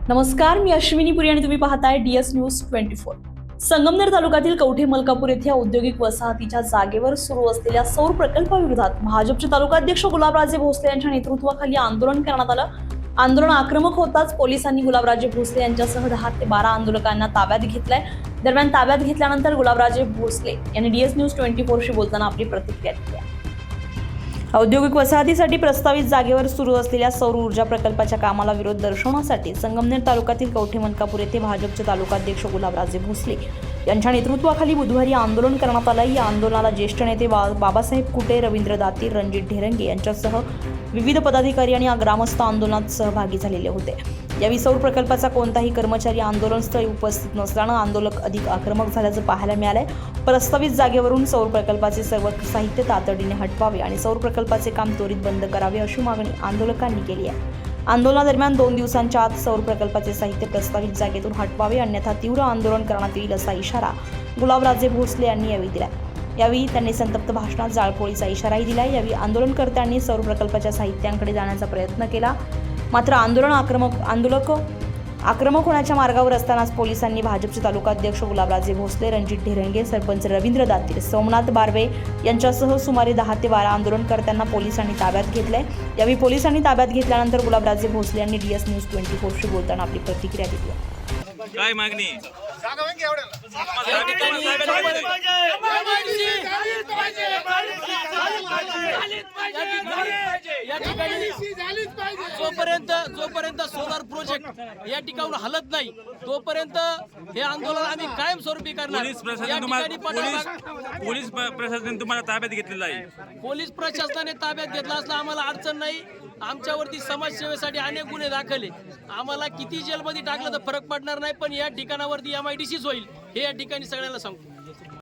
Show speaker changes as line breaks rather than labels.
नमस्कार, मी अश्विनी पुरी आणि तुम्ही पाहताय DS न्यूज 24। संगमनेर तालुक्यातील कवठे मलकापूर येथे औद्योगिक वसाहतीच्या जागेवर सुरू असलेल्या सौर प्रकल्पाविरोधात भाजपचे तालुकाध्यक्ष गुलाबराजे भोसले यांच्या नेतृत्वाखाली आंदोलन करण्यात आलं। आंदोलन आक्रमक होताच पोलिसांनी गुलाबराजे भोसले यांच्यासह 10 ते 12 आंदोलकांना ताब्यात घेतलंय। दरम्यान ताब्यात घेतल्यानंतर गुलाबराजे भोसले यांनी DS न्यूज 24 शी बोलताना आपली प्रतिक्रिया दिली आहे। औद्योगिक वसाहतीसाठी प्रस्तावित जागेवर सुरू असलेल्या सौर ऊर्जा प्रकल्पाच्या कामाला विरोध दर्शवण्यासाठी संगमनेर तालुक्यातील कवठे मलकापूर येथे भाजपचे तालुकाध्यक्ष गुलाबराजे भोसले यांच्या नेतृत्वाखाली बुधवारी आंदोलन करण्यात आलं। या आंदोलनाला ज्येष्ठ नेते बाबासाहेब कुटे, रवींद्र दातीर, रणजित ढेरंगे यांच्यासह विविध पदाधिकारी आणि ग्रामस्थ आंदोलनात सहभागी झालेले होते। यावेळी सौर प्रकल्पाचा कोणताही कर्मचारी आंदोलनस्थळी उपस्थित नसल्यानं आंदोलक अधिक आक्रमक झाल्याचं पाहायला मिळालंय। प्रस्तावित जागेवरून सौर प्रकल्पाचे सर्व साहित्य तातडीने हटवावे आणि सौर प्रकल्पाचे काम त्वरित बंद करावे अशी मागणी आंदोलकांनी केली आहे। आंदोलनादरम्यान 2 दिवसांच्या आत सौर प्रकल्पाचे साहित्य प्रस्तावित जागेतून हटवावे, अन्यथा तीव्र आंदोलन करण्यात येईल असा इशारा गुलाबराजे भोसले यांनी यावेळी दिला। यावेळी त्यांनी संतप्त भाषणात जाळपोळीचा इशाराही दिला। यावेळी आंदोलनकर्त्यांनी सौर प्रकल्पाच्या साहित्यांकडे जाण्याचा प्रयत्न केला, मात्र आंदोलक आक्रमक होण्याच्या मार्गावर असतानाच पोलिसांनी भाजपचे तालुकाध्यक्ष गुलाबराजे भोसले, रणजित ढेरंगे, सरपंच रवींद्र दातीर, सोमनाथ बारवे यांच्यासह सुमारे 10 ते 12 आंदोलनकर्त्यांना पोलिसांनी ताब्यात घेतलंय। यावेळी पोलिसांनी ताब्यात घेतल्यानंतर गुलाबराजे भोसले यांनी DS न्यूज 24 शी बोलताना आपली प्रतिक्रिया दिली।
काय मागणी?
जोपर्यंत सोलार प्रोजेक्ट या ठिकाणी हलत नाही तोपर्यंत हे आंदोलन आम्ही कायमस्वरूपी करणार।
पोलीस प्रशासन तुम्हाला ताब्यात घेतलेलं आहे।
पोलीस प्रशासनाने ताब्यात घेतला असला आम्हाला अडचण नाही। आमच्यावरती समाजसेवेसाठी अनेक गुन्हे दाखल आहे। आम्हाला किती जेलमध्ये टाकलं तर फरक पडणार नाही, पण या ठिकाणावरती MIDCच होईल हे या ठिकाणी सगळ्यांना सांगतो।